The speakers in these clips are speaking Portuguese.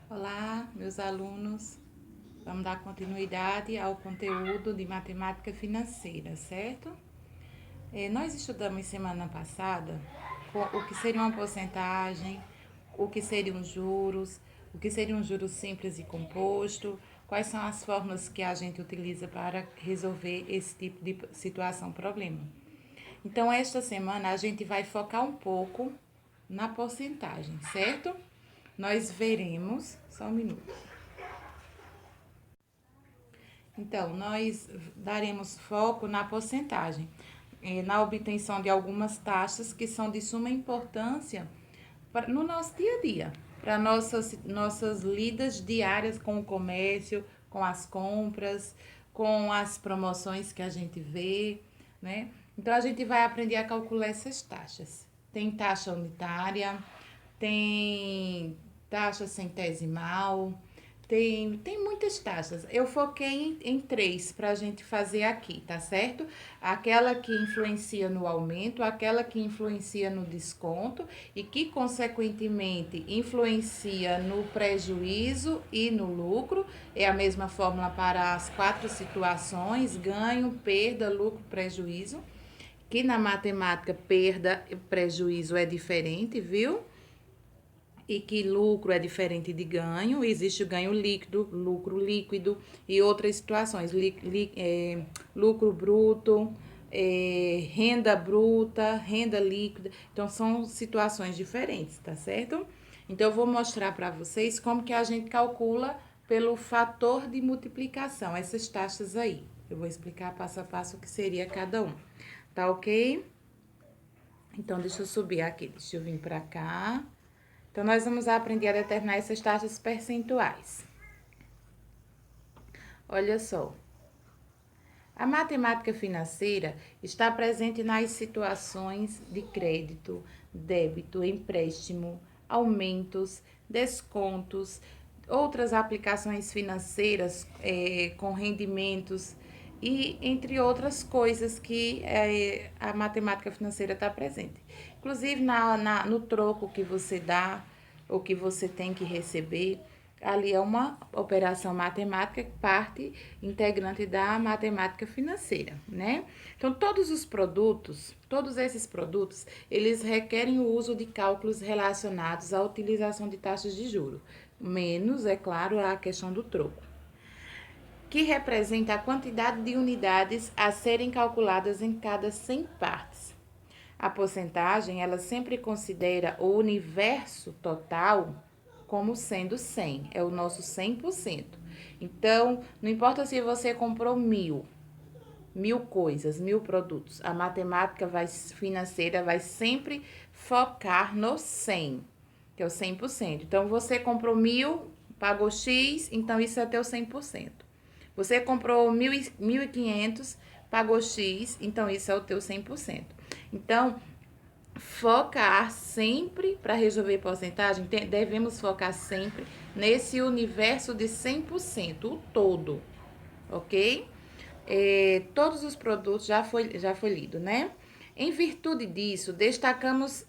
Olá, meus alunos. Vamos dar continuidade ao conteúdo de matemática financeira, certo? Nós estudamos semana passada o que seria uma porcentagem, o que seriam juros, o que seria um juro simples e composto, quais são as fórmulas que a gente utiliza para resolver esse tipo de situação, problema. Então, esta semana a gente vai focar um pouco na porcentagem, certo? Nós veremos, só um minuto. Então, nós daremos foco na porcentagem, na obtenção de algumas taxas que são de suma importância no nosso dia a dia, para nossas lidas diárias com o comércio, com as compras, com as promoções que a gente vê, né? Então, a gente vai aprender a calcular essas taxas. Tem taxa unitária, tem taxa centesimal, tem muitas taxas. Eu foquei em três para a gente fazer aqui, tá certo? Aquela que influencia no aumento, aquela que influencia no desconto e que, consequentemente, influencia no prejuízo e no lucro. É a mesma fórmula para as quatro situações: ganho, perda, lucro, prejuízo. Que na matemática, perda e prejuízo é diferente, viu? E que lucro é diferente de ganho, existe o ganho líquido, lucro líquido e outras situações, lucro bruto, renda bruta, renda líquida, então são situações diferentes, tá certo? Então eu vou mostrar para vocês como que a gente calcula pelo fator de multiplicação, essas taxas aí. Eu vou explicar passo a passo o que seria cada um, tá ok? Então deixa eu subir aqui, deixa eu vir para cá. Então, nós vamos aprender a determinar essas taxas percentuais. Olha só. A matemática financeira está presente nas situações de crédito, débito, empréstimo, aumentos, descontos, outras aplicações financeiras com rendimentos e entre outras coisas que a matemática financeira está presente. Inclusive no troco que você dá, ou que você tem que receber, ali é uma operação matemática, parte integrante da matemática financeira, né? Então, todos esses produtos, eles requerem o uso de cálculos relacionados à utilização de taxas de juros, menos, é claro, a questão do troco, que representa a quantidade de unidades a serem calculadas em cada 100 partes. A porcentagem, ela sempre considera o universo total como sendo 100, é o nosso 100%. Então, não importa se você comprou mil coisas, 1000 produtos, a matemática financeira vai sempre focar no 100, que é o 100%. Então, você comprou 1000, pagou X, então isso é teu 100%. Você comprou 1.500, pagou X, então isso é o teu 100%. Então, focar sempre para resolver porcentagem, devemos focar sempre nesse universo de 100%, o todo, ok? Todos os produtos já foi lido, né? Em virtude disso, destacamos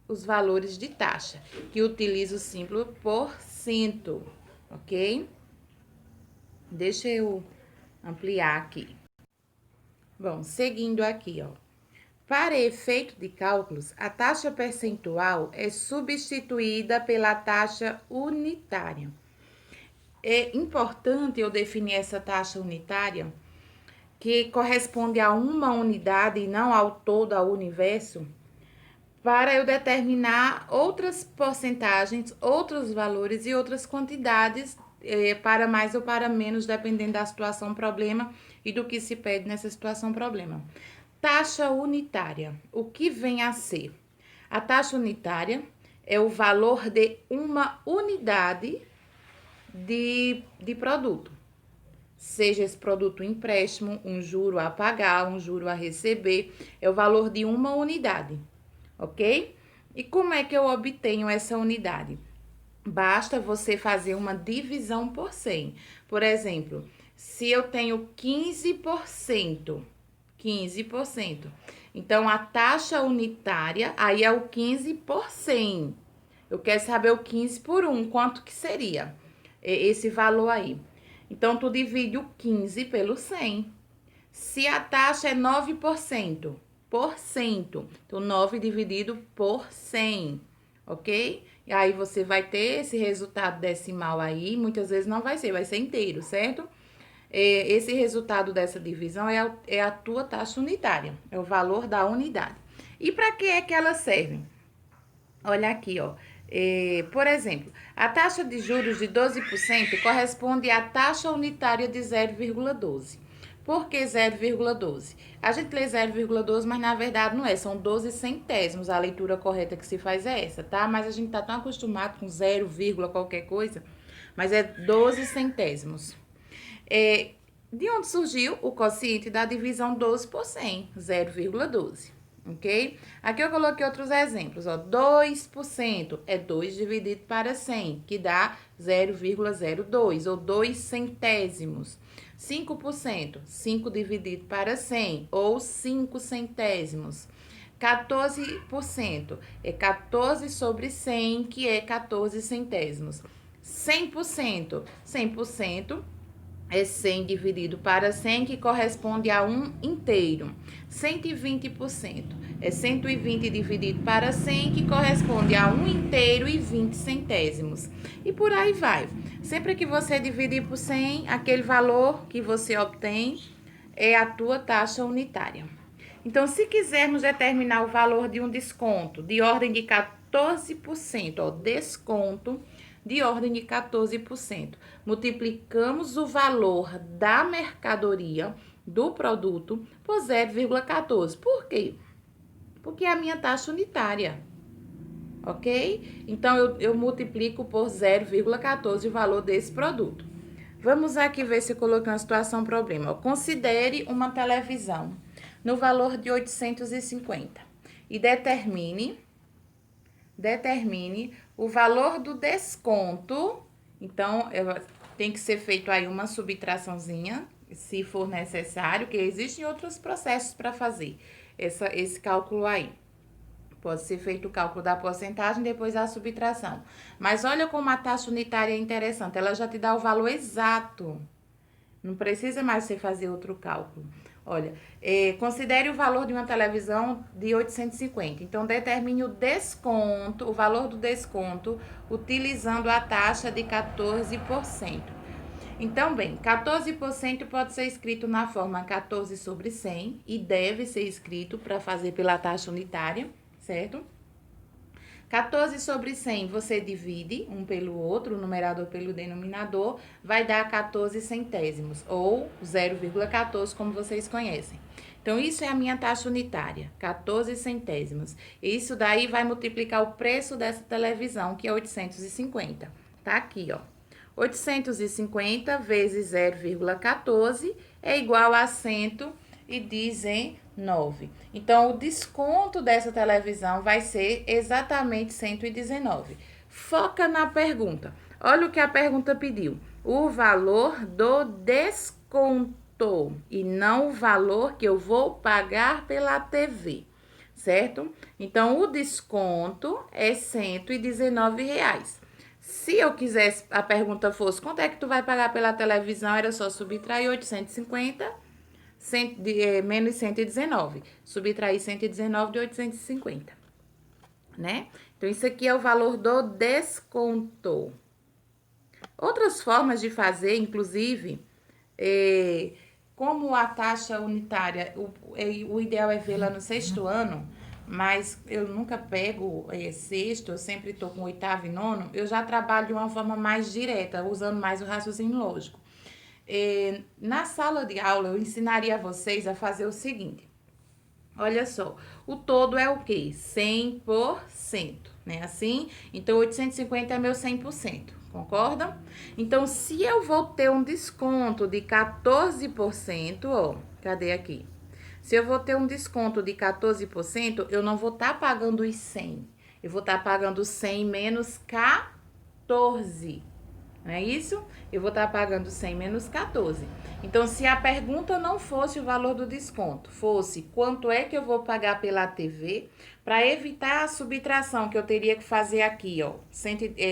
os valores de taxa, que utiliza o símbolo por cento, ok? Deixa eu ampliar aqui. Bom, seguindo aqui, ó. Para efeito de cálculos, a taxa percentual é substituída pela taxa unitária. É importante eu definir essa taxa unitária, que corresponde a uma unidade e não ao todo, ao universo, para eu determinar outras porcentagens, outros valores e outras quantidades para mais ou para menos, dependendo da situação problema e do que se pede nessa situação problema. Taxa unitária. O que vem a ser? A taxa unitária é o valor de uma unidade de produto. Seja esse produto um empréstimo, um juro a pagar, um juro a receber, é o valor de uma unidade, ok? E como é que eu obtenho essa unidade? Basta você fazer uma divisão por 100. Por exemplo, se eu tenho 15%, então a taxa unitária aí é o 15%. Eu quero saber o 15 por 1, quanto que seria esse valor aí. Então, tu divide o 15 pelo 100. Se a taxa é 9%, então 9 dividido por 100, ok? E aí você vai ter esse resultado decimal aí, muitas vezes não vai ser inteiro, certo? Esse resultado dessa divisão é a tua taxa unitária, é o valor da unidade. E para que é que ela serve? Olha aqui, ó. Por exemplo, a taxa de juros de 12% corresponde à taxa unitária de 0,12. Por que 0,12? A gente lê 0,12, mas na verdade não é, são 12 centésimos. A leitura correta que se faz é essa, tá? Mas a gente tá tão acostumado com 0, qualquer coisa, mas é 12 centésimos. De onde surgiu o quociente da divisão 12 por 100? 0,12. Ok? Aqui eu coloquei outros exemplos, ó. 2% é 2 dividido para 100, que dá 0,02, ou 2 centésimos. 5%, 5 dividido para 100, ou 5 centésimos. 14% é 14 sobre 100, que é 14 centésimos. 100%, 100% é 100 dividido para 100, que corresponde a 1 inteiro. 120% é 120 dividido para 100, que corresponde a 1 inteiro e 20 centésimos. E por aí vai. Sempre que você dividir por 100, aquele valor que você obtém é a tua taxa unitária. Então, se quisermos determinar o valor de um desconto de ordem de 14%, ó, desconto de ordem de 14%. Multiplicamos o valor da mercadoria, do produto, por 0,14. Por quê? Porque é a minha taxa unitária, ok? Então, eu multiplico por 0,14 o valor desse produto. Vamos aqui ver se eu coloquei uma situação problema. Considere uma televisão no valor de 850 e determine o valor do desconto. Então, tem que ser feito aí uma subtraçãozinha, se for necessário, que existem outros processos para fazer esse cálculo aí. Pode ser feito o cálculo da porcentagem, depois a subtração. Mas olha como a taxa unitária é interessante, ela já te dá o valor exato. Não precisa mais você fazer outro cálculo. Olha, considere o valor de uma televisão de 850. Então, determine o desconto, o valor do desconto, utilizando a taxa de 14%. Então, bem, 14% pode ser escrito na forma 14 sobre 100 e deve ser escrito para fazer pela taxa unitária, certo? 14 sobre 100 você divide um pelo outro, o numerador pelo denominador, vai dar 14 centésimos, ou 0,14, como vocês conhecem. Então, isso é a minha taxa unitária, 14 centésimos. Isso daí vai multiplicar o preço dessa televisão, que é 850. Tá aqui, ó. 850 vezes 0,14 é igual a 119. Então, o desconto dessa televisão vai ser exatamente 119. Foca na pergunta. Olha o que a pergunta pediu. O valor do desconto e não o valor que eu vou pagar pela TV, certo? Então, o desconto é R$119. Se eu quisesse, a pergunta fosse, quanto é que tu vai pagar pela televisão? Era só subtrair 850 menos 119. Subtrair 119 de 850, né? Então, isso aqui é o valor do desconto. Outras formas de fazer, inclusive, como a taxa unitária, o ideal é vê-la no sexto ano, mas eu nunca pego sexto, eu sempre estou com oitavo e nono, eu já trabalho de uma forma mais direta, usando mais o raciocínio lógico. Na sala de aula, eu ensinaria a vocês a fazer o seguinte. Olha só, o todo é o quê? 100%, né? Assim, então 850 é meu 100%, concorda? Então, se eu vou ter um desconto de 14%, ó, cadê aqui? Se eu vou ter um desconto de 14%, eu não vou estar pagando os 100. Eu vou estar pagando 100 menos 14. Não é isso? Eu vou estar pagando 100 menos 14. Então, se a pergunta não fosse o valor do desconto, fosse quanto é que eu vou pagar pela TV, para evitar a subtração que eu teria que fazer aqui, ó,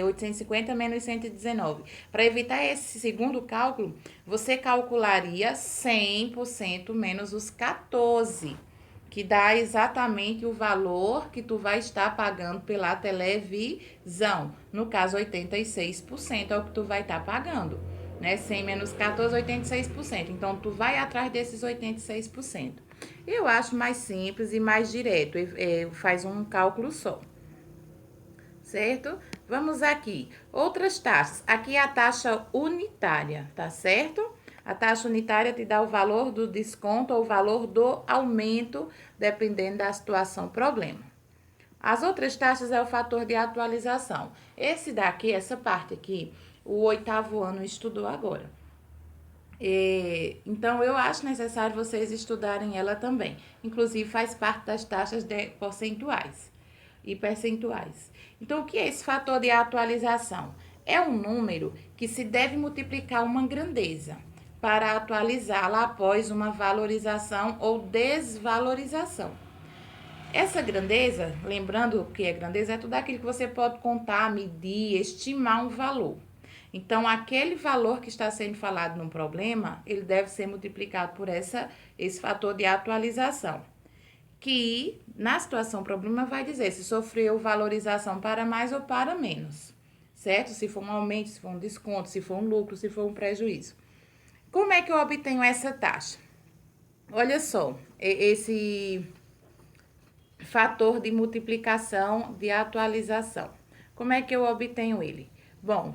850 menos 119. Para evitar esse segundo cálculo, você calcularia 100% menos os 14, que dá exatamente o valor que tu vai estar pagando pela televisão. No caso, 86% é o que tu vai estar pagando, né? 100 menos 14, 86%. Então, tu vai atrás desses 86%. Eu acho mais simples e mais direto, faz um cálculo só, certo? Vamos aqui, outras taxas. Aqui é a taxa unitária, tá certo? A taxa unitária te dá o valor do desconto ou o valor do aumento, dependendo da situação problema. As outras taxas é o fator de atualização. Esse daqui, essa parte aqui, o 8º ano estudou agora. Então, eu acho necessário vocês estudarem ela também. Inclusive, faz parte das taxas percentuais e percentuais. Então, o que é esse fator de atualização? É um número que se deve multiplicar uma grandeza para atualizá-la após uma valorização ou desvalorização. Essa grandeza, lembrando o que é grandeza, é tudo aquilo que você pode contar, medir, estimar um valor. Então, aquele valor que está sendo falado num problema, ele deve ser multiplicado por esse fator de atualização, que na situação problema vai dizer se sofreu valorização para mais ou para menos, certo? Se for um aumento, se for um desconto, se for um lucro, se for um prejuízo. Como é que eu obtenho essa taxa? Olha só, esse fator de multiplicação de atualização. Como é que eu obtenho ele? Bom,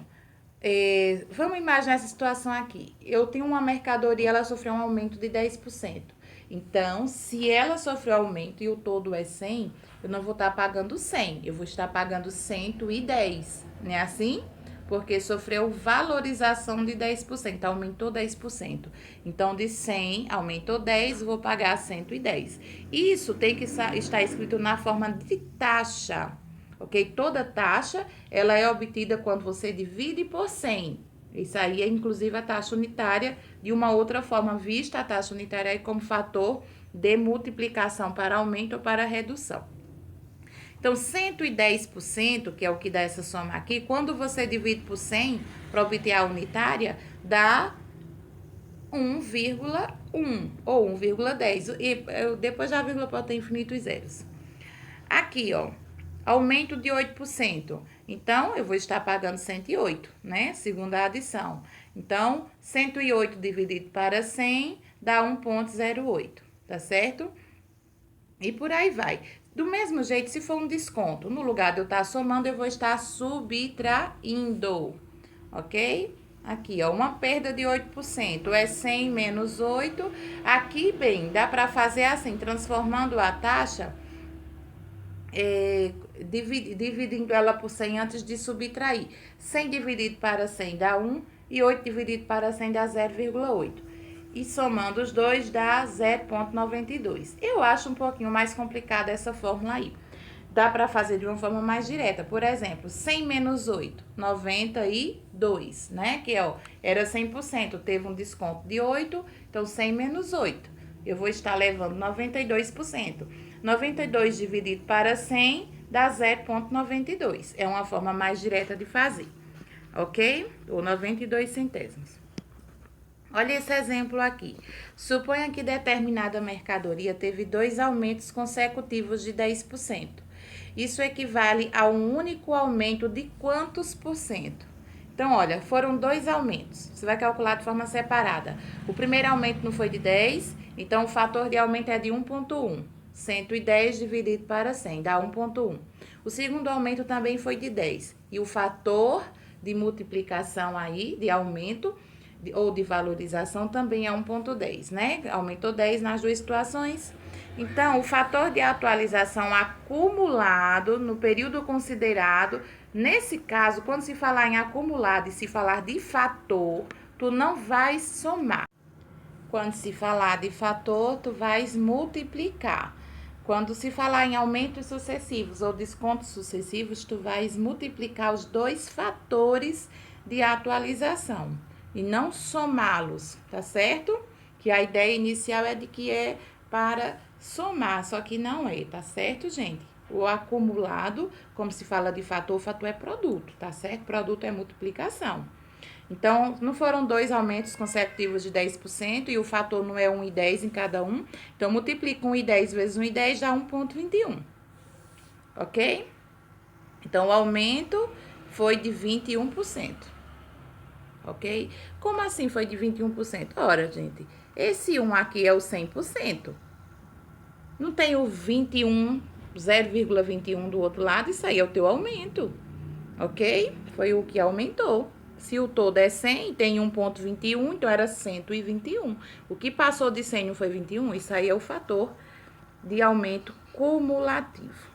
vamos imaginar essa situação aqui. Eu tenho uma mercadoria, ela sofreu um aumento de 10%. Então, se ela sofreu aumento e o todo é 100, eu não vou estar pagando 100, eu vou estar pagando 110, não é assim? Porque sofreu valorização de 10%, aumentou 10%. Então, de 100 aumentou 10, vou pagar 110. Isso tem que estar escrito na forma de taxa, ok? Toda taxa, ela é obtida quando você divide por 100. Isso aí é, inclusive, a taxa unitária. De uma outra forma, vista a taxa unitária aí como fator de multiplicação para aumento ou para redução. Então, 110%, que é o que dá essa soma aqui, quando você divide por 100 para obter a unitária, dá 1,1 ou 1,10. E depois da vírgula pode ter infinitos zeros. Aqui, ó, aumento de 8%. Então, eu vou estar pagando 108, né? Segunda adição. Então, 108 dividido para 100 dá 1,08, tá certo? E por aí vai. Do mesmo jeito, se for um desconto, no lugar de eu estar somando, eu vou estar subtraindo, ok? Aqui, ó, uma perda de 8%, é 100 menos 8. Aqui, bem, dá para fazer assim, transformando a taxa, dividindo ela por 100 antes de subtrair. 100 dividido para 100 dá 1 e 8 dividido para 100 dá 0,8. E somando os dois dá 0,92. Eu acho um pouquinho mais complicada essa fórmula aí. Dá para fazer de uma forma mais direta. Por exemplo, 100 menos 8, 92, né? Que era 100%, teve um desconto de 8, então 100 menos 8. Eu vou estar levando 92%. 92 dividido para 100 dá 0,92. É uma forma mais direta de fazer, ok? Ou 92 centésimos. Olha esse exemplo aqui. Suponha que determinada mercadoria teve 2 aumentos consecutivos de 10%. Isso equivale a um único aumento de quantos por cento? Então, olha, foram 2 aumentos. Você vai calcular de forma separada. O primeiro aumento não foi de 10, então o fator de aumento é de 1,1. 110 dividido para 100 dá 1,1. O segundo aumento também foi de 10. E o fator de multiplicação aí, de aumento, ou de valorização também é 1,10, né? Aumentou 10 nas duas situações. Então, o fator de atualização acumulado no período considerado, nesse caso, quando se falar em acumulado e se falar de fator, tu não vais somar. Quando se falar de fator, tu vais multiplicar. Quando se falar em aumentos sucessivos ou descontos sucessivos, tu vais multiplicar os dois fatores de atualização e não somá-los, tá certo? Que a ideia inicial é de que é para somar, só que não é, tá certo, gente? O acumulado, como se fala de fator, o fator é produto, tá certo? Produto é multiplicação. Então, não foram 2 aumentos consecutivos de 10% e o fator não é 1,10 em cada um. Então, multiplica 1,10 vezes 1,10 dá 1,21. Ok? Então, o aumento foi de 21%. Ok? Como assim foi de 21%? Ora, gente, esse 1 aqui é o 100%. Não tem o 21, 0,21 do outro lado, isso aí é o teu aumento. Ok? Foi o que aumentou. Se o todo é 100, tem 1,21, então era 121. O que passou de 100 não foi 21? Isso aí é o fator de aumento cumulativo.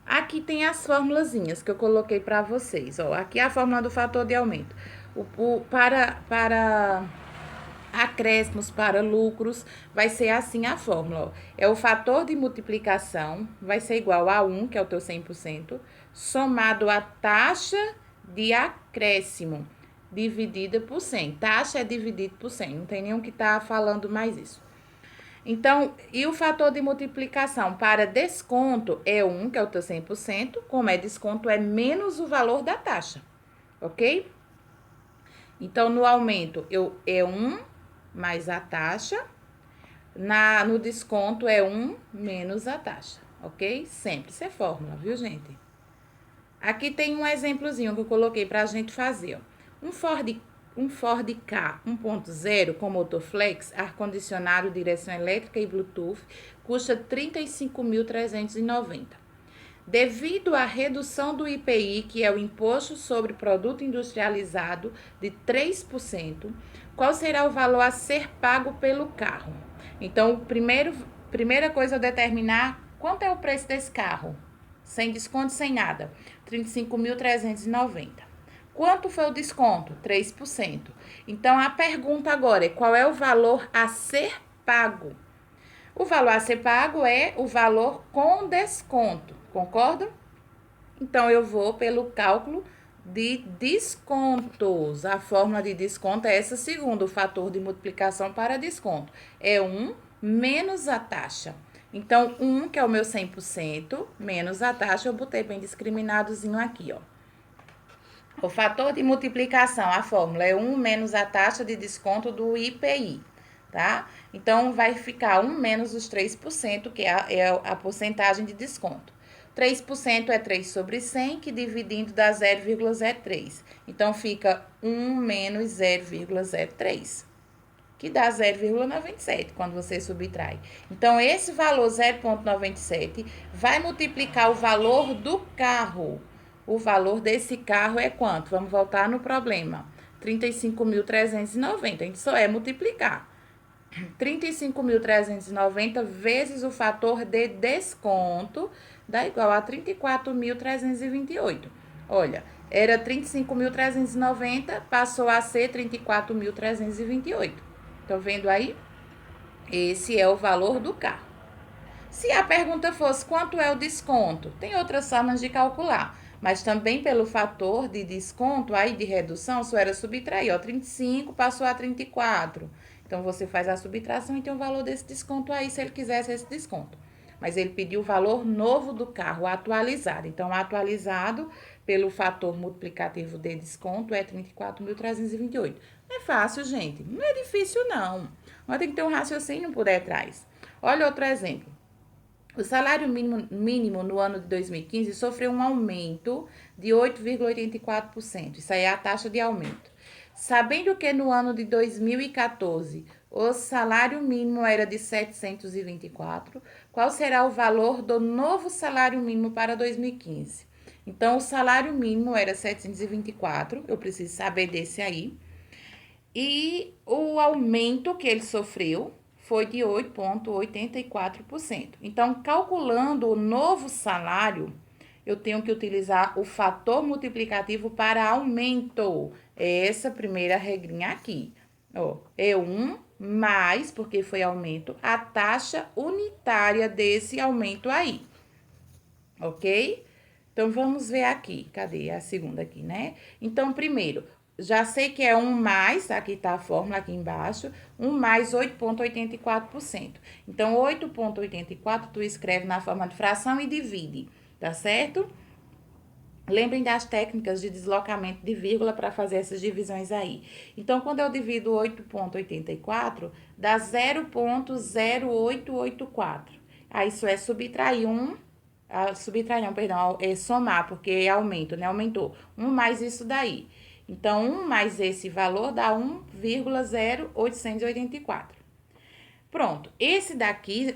Aqui tem as formulazinhas que eu coloquei para vocês. Ó, aqui é a fórmula do fator de aumento. Para acréscimos, para lucros, vai ser assim a fórmula. Ó. É o fator de multiplicação, vai ser igual a 1, que é o teu 100%, somado a taxa de acréscimo, dividida por 100. Taxa é dividido por 100, não tem nenhum que tá falando mais isso. Então, e o fator de multiplicação para desconto é 1, que é o teu 100%, como é desconto, é menos o valor da taxa, ok? Então, no aumento, é 1 mais a taxa, no desconto é 1 menos a taxa, ok? Sempre, isso é fórmula, viu, gente? Aqui tem um exemplozinho que eu coloquei pra gente fazer, ó. Um Ford Ka 1.0 com motor flex, ar-condicionado, direção elétrica e Bluetooth, custa R$ 35.390. Devido à redução do IPI, que é o Imposto sobre Produto Industrializado, de 3%, qual será o valor a ser pago pelo carro? Então, primeira coisa é determinar quanto é o preço desse carro, sem desconto, sem nada, R$ 35.390. Quanto foi o desconto? 3%. Então, a pergunta agora é qual é o valor a ser pago? O valor a ser pago é o valor com desconto, concorda? Então, eu vou pelo cálculo de descontos. A fórmula de desconto é essa segunda, o fator de multiplicação para desconto. É 1 menos a taxa. Então, 1, que é o meu 100%, menos a taxa, eu botei bem discriminadozinho aqui, ó. O fator de multiplicação, a fórmula é 1 menos a taxa de desconto do IPI, tá? Então, vai ficar 1 menos os 3%, que é a porcentagem de desconto. 3% é 3 sobre 100, que dividindo dá 0,03. Então, fica 1 menos 0,03, que dá 0,97 quando você subtrai. Então, esse valor 0,97 vai multiplicar o valor do carro. O valor desse carro é quanto? Vamos voltar no problema. 35.390. A gente só é multiplicar. 35.390 vezes o fator de desconto dá igual a 34.328. Olha, era 35.390, passou a ser 34.328. Estão vendo aí? Esse é o valor do carro. Se a pergunta fosse quanto é o desconto, tem outras formas de calcular, mas também pelo fator de desconto, aí de redução, só era subtrair, ó, 35 passou a 34. Então, você faz a subtração e tem o valor desse desconto aí, se ele quisesse esse desconto. Mas ele pediu o valor novo do carro, atualizado. Então, atualizado pelo fator multiplicativo de desconto é 34.328. Não é fácil, gente. Não é difícil, não. Mas tem que ter um raciocínio por detrás. Olha outro exemplo. O salário mínimo no ano de 2015 sofreu um aumento de 8,84%. Isso aí é a taxa de aumento. Sabendo que no ano de 2014 o salário mínimo era de 724, qual será o valor do novo salário mínimo para 2015? Então, o salário mínimo era 724, eu preciso saber desse aí. E o aumento que ele sofreu foi de 8,84%. Então, calculando o novo salário, eu tenho que utilizar o fator multiplicativo para aumento. É essa primeira regrinha aqui. Ó, é 1 mais, porque foi aumento, a taxa unitária desse aumento aí. Ok? Então, vamos ver aqui. Cadê a segunda aqui, né? Então, primeiro, já sei que é 1 mais, aqui tá a fórmula aqui embaixo, 1 mais 8,84%. Então, 8,84 tu escreve na forma de fração e divide, tá certo? Lembrem das técnicas de deslocamento de vírgula para fazer essas divisões aí. Então, quando eu divido 8,84, dá 0,0884. Aí, isso é subtrair subtrair não, perdão, é somar, porque é aumento, né? Aumentou. 1 mais isso daí. Então, 1 mais esse valor dá 1,0884. Pronto, esse daqui,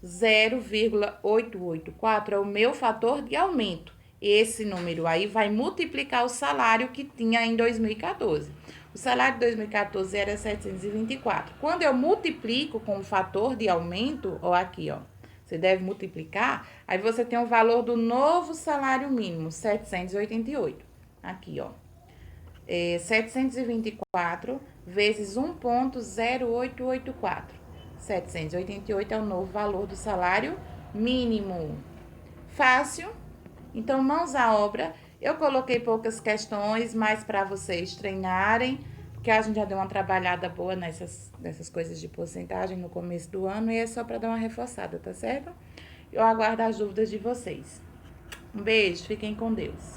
0,884, é o meu fator de aumento. Esse número aí vai multiplicar o salário que tinha em 2014. O salário de 2014 era 724. Quando eu multiplico com o fator de aumento, ó, aqui, ó, você deve multiplicar, aí você tem o valor do novo salário mínimo, 788. Aqui, ó. 724 vezes 1,0884. 788 é o novo valor do salário mínimo. Fácil? Então, mãos à obra. Eu coloquei poucas questões, mas para vocês treinarem, porque a gente já deu uma trabalhada boa nessas coisas de porcentagem no começo do ano e é só para dar uma reforçada, tá certo? Eu aguardo as dúvidas de vocês. Um beijo, fiquem com Deus.